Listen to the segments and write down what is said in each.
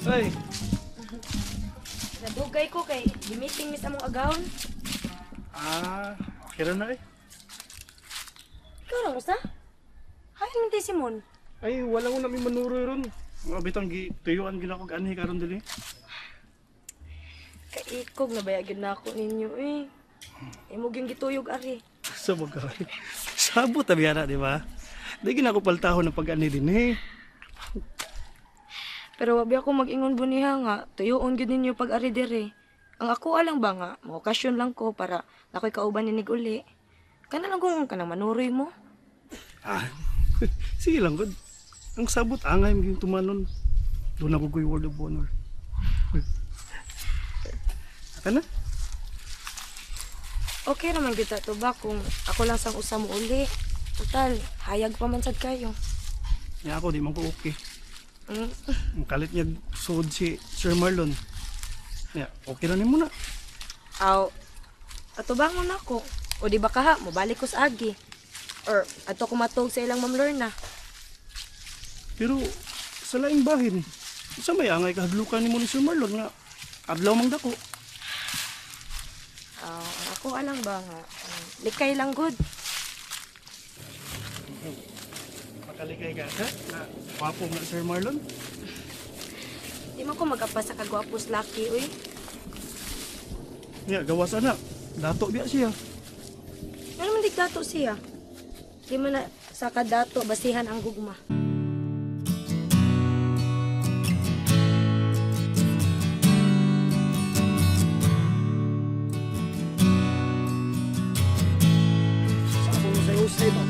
Ay, Nadugay ko kay gimiting mi sa mong agawon. kira na eh. Ikaw lang usa? Hayon hindi Simon. Ay, wala ko namin manuroy ron. Mga bitang tuyuan gina ko ganhi karon dili. Kaikog na bayagin na ako ninyo eh. Imo gyud gituyog ari. Sa bagay. Sabot tabi ana, di ba? Di gina ko paltahon ng pag-ani din eh. Pero wabi ako mag-ingon buniha nga, tuyoon gyud ninyo pag ari dire. Ang ako alang ba nga, okasyon lang ko para nakoy kauban ninig uli. Kana lang kung kanang manuroy mo. Sige lang gud. Ang sabot angay maging tumanon. Doon ako ko'y word of honor. Ata na? Okay naman gyud to ba kung ako lang sang usa mo uli. Total, hayag pa man sad kayo. Ya ako di man ko okay. Mm. Ang kalit niya suod si Sir Marlon. Ya, okay na ni mo na. Aw, atubangon ako. O di ba kaha, mobalik ko sa agi. Or ato ko matog sa ilang Ma'am Lorna. Pero sa laing bahin, sa may angay kahadlukan ni mo ni Sir Marlon nga adlaw mang dako. Ako alang ba nga, likay lang good. Makaligay ka ha? Na wapo nga Sir Marlon. Di man ko magapa sa kagwapos laki, uy. Ya, gawas anak. Dato biya siya. Ano man di dato siya? Di man na sa kadato, basihan ang gugma. Sako mo sa Jose ba?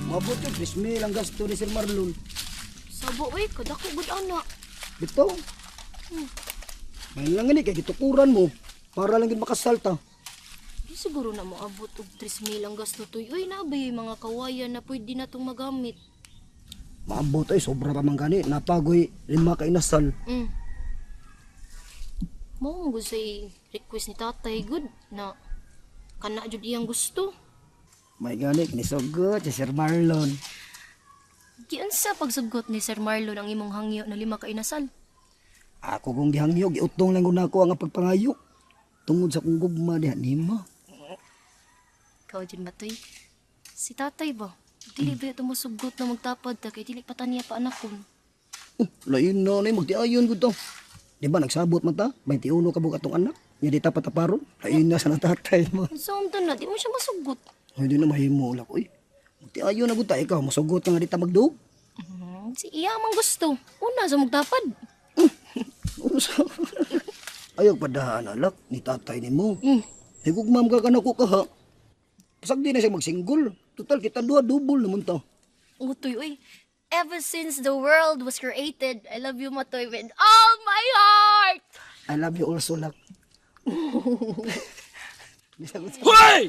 Mabot yung 3,000 ang gasto ni Sir Marlon. Sabo, uy, kadako good anak. Bito. May lang ni kay gitukuran mo para lang gid makasalta. Di siguro na moabot og 3,000 ang gasto toy. Uy, nabay mga kawayan na pwede na itong magamit. Maabot ay sobra pa man gani. Napagoy 5 ka inasal. Mao mo say request ni tatay good na kana jud iyang gusto. May gani kinisogot si Sir Marlon. Giun sa pagsugot ni Sir Marlon ang imong hangyo na 5 ka inasal. Ako kung gihangyo giutong lang gud nako ang pagpangayo. Tungod sa kong gugma diha nimo. Ikaw jud matoy. Si tatay ba? Dili ba ito masugot na magtapad ta kay dili pa taniya pa anakon. Lain na ni magtiayon gud to. Di ba nagsabot man ta? 21 ka bugat tong anak. Nya di ta pataparon. Lain na sa natatay mo. Unsa na di mo siya masugot. Hindi na mahimo lang. Uy, magtiayon na gud ta ikaw. Masugot ka nga di ta magduog. Si iya man gusto. Una sa magtapad. Ayaw padahan alak ni tatay ni mo. Higugmam ka na ko kaha. Pasag di na siya magsinggol. Total kita duha double naman to. Utoy, uy. Ever since the world was created, I love you, Matoy, with all my heart! I love you also lak. Hoy!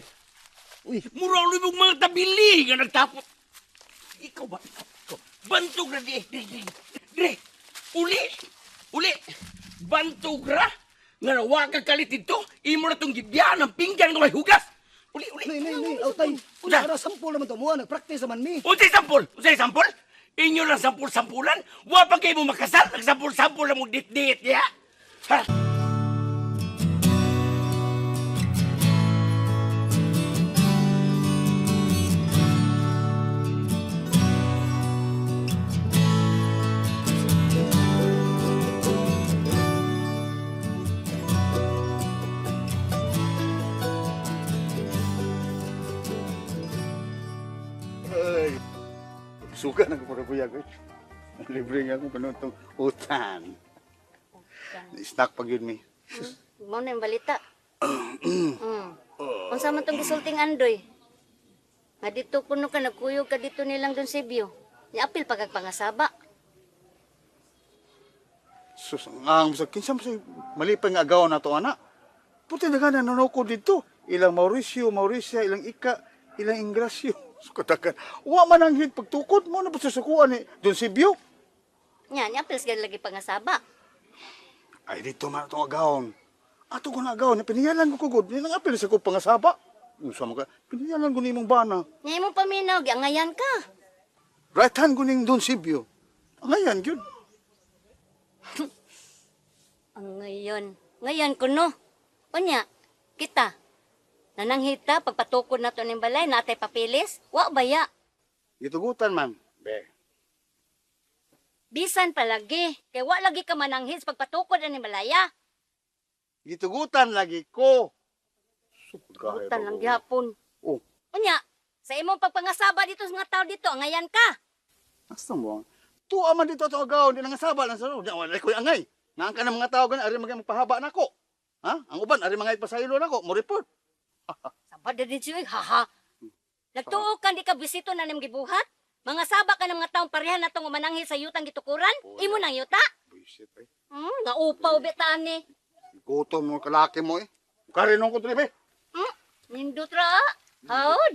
Uy, Mura ulit mong mga tabili nga nagtapot. Ikaw ba? Ikaw. Bantog na di. Dre! Uli! Uli! Bantog ra! Nga nawa ka kalit ito, imo na itong gibyan ng pinggan ng may hugas! Uli! nay, autay. Una. Para sampol naman to mo, nagpractice naman mi. Unsay sampol? Unsay sampol? Inyo lang sampol-sampulan? Wa pa kayo mo makasal? Nagsampol-sampol lang mo dit-dit, ya? Ha? Ay, suka na ko para kuya ko. Libre nga akong panutong utang. Snack pag yun mi. Mao na yung balita. Unsa man tong gisulting Andoy? Nga dito kuno ka nagkuyog ka dito nilang Don Sibyo. Ni apil pa kag pangasaba. Sus, ang sa kinsa mo sa mali pa nga agaw na to ana. Puti na gana nanoko dito. Ilang Mauricia, ilang Ika, ilang Ingrasyo. Sukatakan. Wa man ang hit pagtukod mo na pagsusukuan ni Don Sibyo. Nya, ni apil sa lagi pangasaba. Ay dito man itong agawon. Ato ko na agawon, piniyalan ko kugod. Yan ang apil sa ko pangasaba. Unsa mo ka? Piniyalan ko nimong bana. Nya imong paminaw, giangayan ka. Right hand ko ning Don Sibyo. Ang ayan, yun. Ang ngayon kuno. Unya, kita. Nananghita pagpatukod na to ning balay natay papilis. Wa baya. Gitugutan, ma'am. Be. Bisan palagi. Kay wa lagi ka mananghis pagpatukod ning balaya. Gitugutan lagi ko. Butan lang gihapon. Oh. Unya, sa imong pagpangasaba dito sa mga tao dito, ngayon ka. Asa mo? Tuwa man dito sa agaw, di nangasaba lang sa loob. Diyan, wala ko yung angay. Naan ka ng mga tao ganun, ari magpahaba na ko. Ha? Ang uban, ari mga ipasaylo na ko, mo report. Sabad din siya, haha. Nagtuo ka, di ka bisito na nim gibuhat? Mga saba ka ng mga taong parehan na itong umananghi sa yutang gitukuran? Imo nang yuta? Buisit eh. Naupaw betaan ni. Gutom mo kalaki mo eh. Karinong ko tribe. Nindot ra. Haod.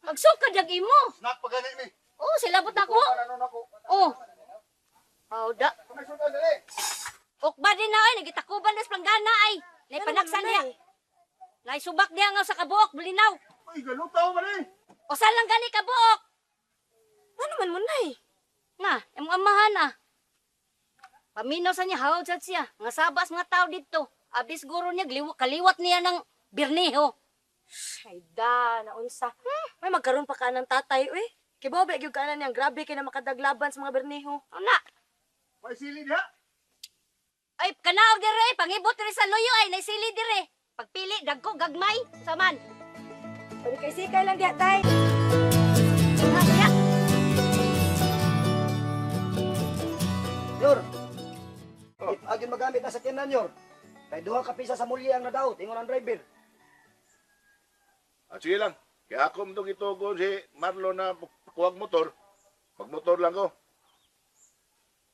Magsukad jag imo. Snack pa gani mi. Oh, silabot ako. Ano nako? Oh. Hawda. Kumasudan dali. Ukba din na ay, nagitakuban na sa planggana ay. Nay panaksan niya. Nay subak niya nga sa kabuok, bulinaw. Ay, gano tao man eh. O saan lang gani kabuok? Ano man mo, nay? Nga, imong amahan ah. Paminaw sa niya, hawad sa siya. Mga sabas mga tao dito. Abis guro niya, kaliwat niya ng birniho. Ay da, naunsa. May magkaroon pa ka ng tatay, uy. Kibawa, gyud ka na niyang grabe kay na makadaglaban sa mga berniho. Una, May silid ha. ay kanaog dire, pangibot dire sa loyo ay naisili dire. Pagpili, dagko, gagmay, saman. Pwede kay sikay lang diya, tay. Kaya, Yor. Agin magamit na sa kinan, Yor. Kay duha ka pisa sa mulya ang nadaot, ingon ang driver. Sige lang. Kaya ako mong itugon si Marlon na kuwag motor. Magmotor lang ko.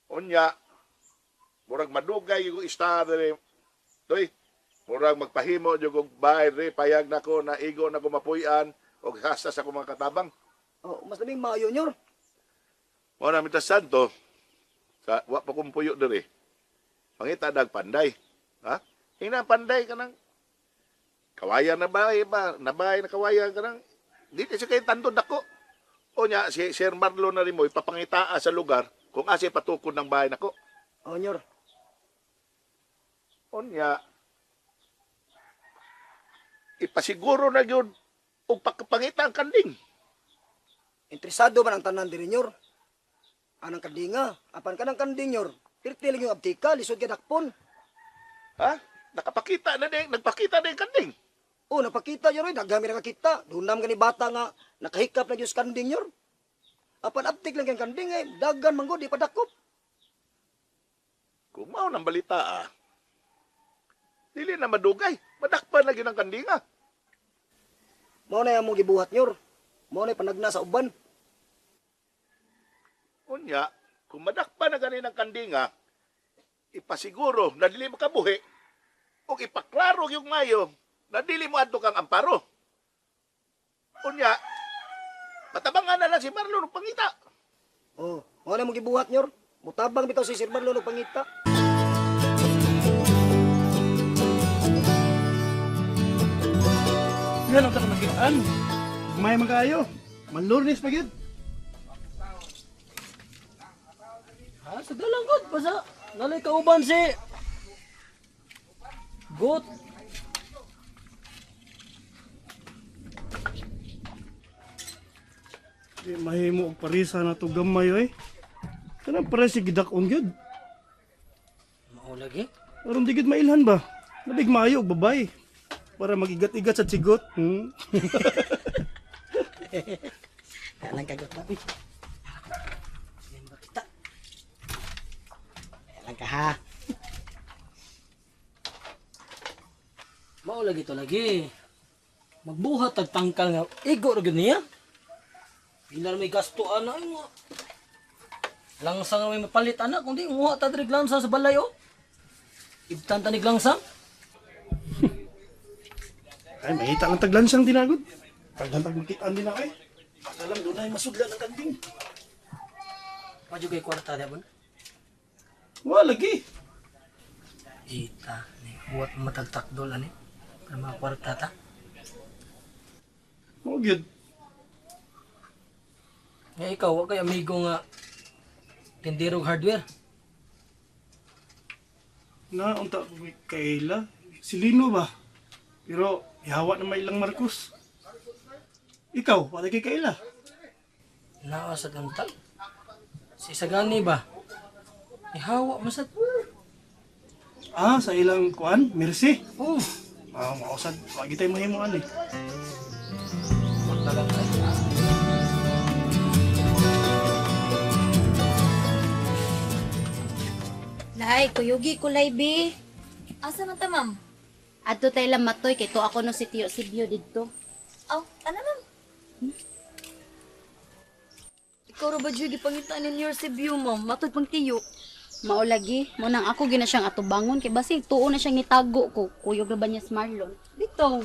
Unya, murag madugay yung istar rin. Toy, murag magpahimo yung bahay rin. Payag na ko na igo na ko mapuyan o hasta sa mga katabang. Oh, mas naming maayo, Yor. Muna mitas santo, sa wa pa kong puyo diri. Pangita panday. Ha? Hina panday ka ng kawayan na bahay ba? Nabahay na kawayan ka ng di siya kayo tandod ako. O niya, si Sir Marlon na rin mo, ipapangitaa sa lugar kung asa patukod ng bahay nako. Oh, Yor. O niya, ipasiguro na yun o pagkapangita ang kanding. Interesado man ang tanan diri, Yor. Anang kandinga, apan ka ng kanding, Yor. Tirtiling yung abtika, lisod ka dakpon. Ha? Nakapakita na din, nagpakita na yung kanding. Oh, napakita, Yor. Nagami na kakita. Dunam ka ni bata nga, nakahikap na yung kanding, Yor. Apan abtik lang kang kanding, eh. Dagan manggo, di pa dakop. Kung mao ng balita dili na madugay, madakpan na yun ang kandinga. Mao na yung mong gibuhat, Yor. Mao na yung panagna sa uban. Unya, kung madakpan na ganin ang kandinga, ipasiguro na dili makabuhi o ipaklaro yung mayo na dili mo adto kang amparo. Unya, matabangan na lang si Marlon ng pangita. Oh, mao na yung mong gibuhat, Yor. Mutabang bitaw si Sir Marlon ng pangita. Yan ang takamagitan. May magayo. Manlurnis pa gyud. Ha, sa dalang god, basa. Nalay kauban si... Gut. Di mahimo og parisa na to gamay oy. Kanang pare si gidakon gyud. Mao lagi. Aron di gyud mailhan ba? Labig maayo og babay. Para magigat-igat sa tsigot. Dalang kagot na. Uy. Yan ba kita? Dalang ka ha. Mao lagi to lagi. Magbuhat at tangkal nga. Igo ra gud niya. Pila may gasto ana ay mo. Langsang may mapalit anak kundi umuha ta diri langsang sa balay oh. Ibtan ta ni langsang. Ay, mahita lang taglansang dinagod. Tagdantag magkitaan din na kay. Alam doon ay masudlan ang kanding. Maju kay kwarta dia bun. Wala lagi. Ita ni buat matagtakdol ani. Para mga kwarta ta. Mo gyud. Nga ikaw, wa kay amigo nga tindirog hardware. Na, unta ko kay Kayla. Si Lino ba? Pero, ihawa na may ilang Marcos. Ikaw, wala kay Kayla. Naa sa dantal. Si Sagani ba? Ihawa masad. Ah, sa ilang kuan, Mercy. Oh, Mausad, wag tayo mahimuan eh. magtalang tayo. Lay, kuyugi kulay bi. Asa man ta, ma'am? Adto tay lang matoy kay to ako no si Tiyo Sibyo didto. Aw, ano ma'am? Ikaw ra ba Judy pangitaan ni your view ma'am? Matod pang tiyo. Mao lagi, mo nang ako gina siyang atubangon kay basig tuo na siyang nitago ko. Kuyog ra ba niya si Marlon? Dito.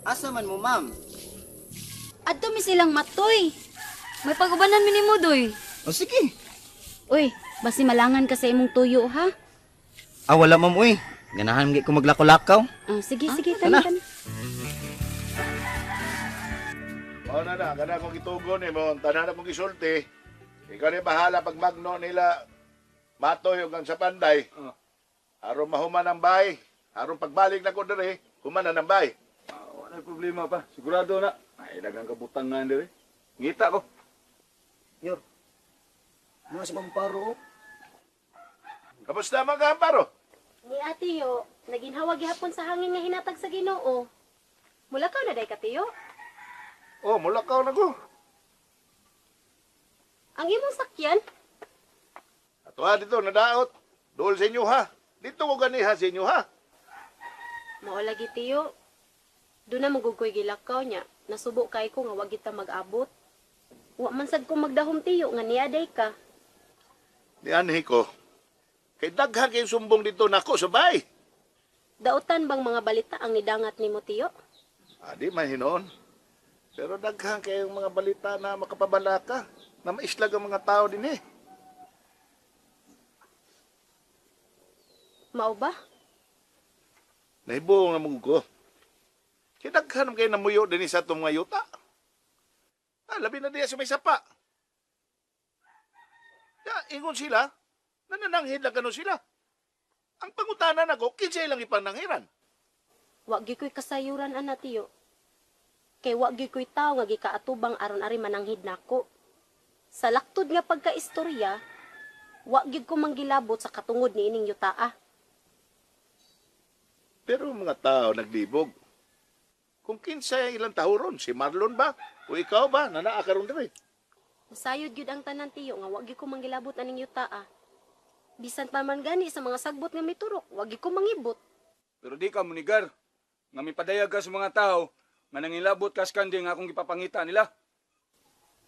Asa man mo, ma'am? Adto mi silang matoy. May pag-ubanan mi nimo doy. O sige. Uy, basi malangan ka sa imong tuyo ha. Wala, ma'am, uy. Ganahan ko maglakaw-lakaw. Sige, sige, Kana. tani. Mao na na, kana kong itugon eh, mo, tanan na mong isulti. Ikaw na bahala pag magno nila matoy ug ang sa panday. Aron mahuman ang bay. Aron pagbalik na ko diri, human na ng bay. Wala problema pa. Sigurado na. Ay, dagang kabutang nga diri. Ngita ko. Yor. Mga si Pamparo. Kamusta mga amparo? Ni Ate Yo, naginhawa gihapon sa hangin nga hinatag sa Ginoo. Mula ka na day ka, Tiyo? Oh, mulakaw na ko. Ang imong sakyan? Ato ha dito, nadaot. Dool sa inyo ha. Dito ko ganiha sa inyo ha. Mao lagi, Tiyo. Doon na magugoy gilakaw niya. Nasubo kay ko nga wag kita mag-abot. Wa man sad ko magdahom, Tiyo, nga niaday ka. Di anhi ko. Kay daghan kay sumbong dito nako sa bay. Dautan bang mga balita ang nidangat nimo, Tiyo? Di man hinon. Pero daghan kay mga balita na makapabalaka. Na maislag ang mga tao din eh. Mao ba? Nahibuong na mong ko. Kaya daghan kayo namuyo din sa itong mga yuta. Labi na diya sa may sapa. Ya, ingon sila, nanananghid lang gano sila. Ang pangutanan ako, kinsay lang ipananghiran. Wa gyud ko'y kasayuran ana, Tiyo. Kay wa gyud ko'y tao nga gikaatubang aron ari mananghid nako. Sa laktod nga pagkaistorya, wa gyud ko manggilabot sa katungod ni ining yutaa. Pero mga tao naglibog. Kung kinsay ilang tahuron, si Marlon ba? O ikaw ba, na naakaroon din eh. Masayod gyud ang tanan, Tiyo, nga wa gyud ko manggilabot aning yutaa. Bisan pa man gani sa mga sagbot nga miturok, wa gyud ko mangibot. Pero di ka munigar. Nga may padayag ka sa mga tao, nga nangilabot ka skandi nga akong gipapangita nila.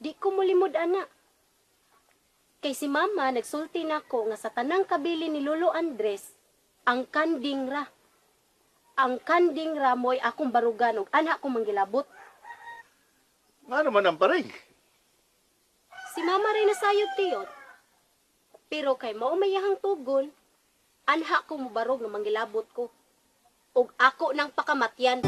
Di ko mulimod, ana. Kay si Mama nagsulti nako nga sa tanang kabili ni Lolo Andres, ang kanding ra. Ang kanding ra mo'y akong barugan ug ana ko manggilabot. Nga naman ang paring. Si Mama rin nasayod, Tiyo. Pero kay mao mayahang tugon, anha ko mubarog nga manggilabot ko. Ug ako nang pakamatyan.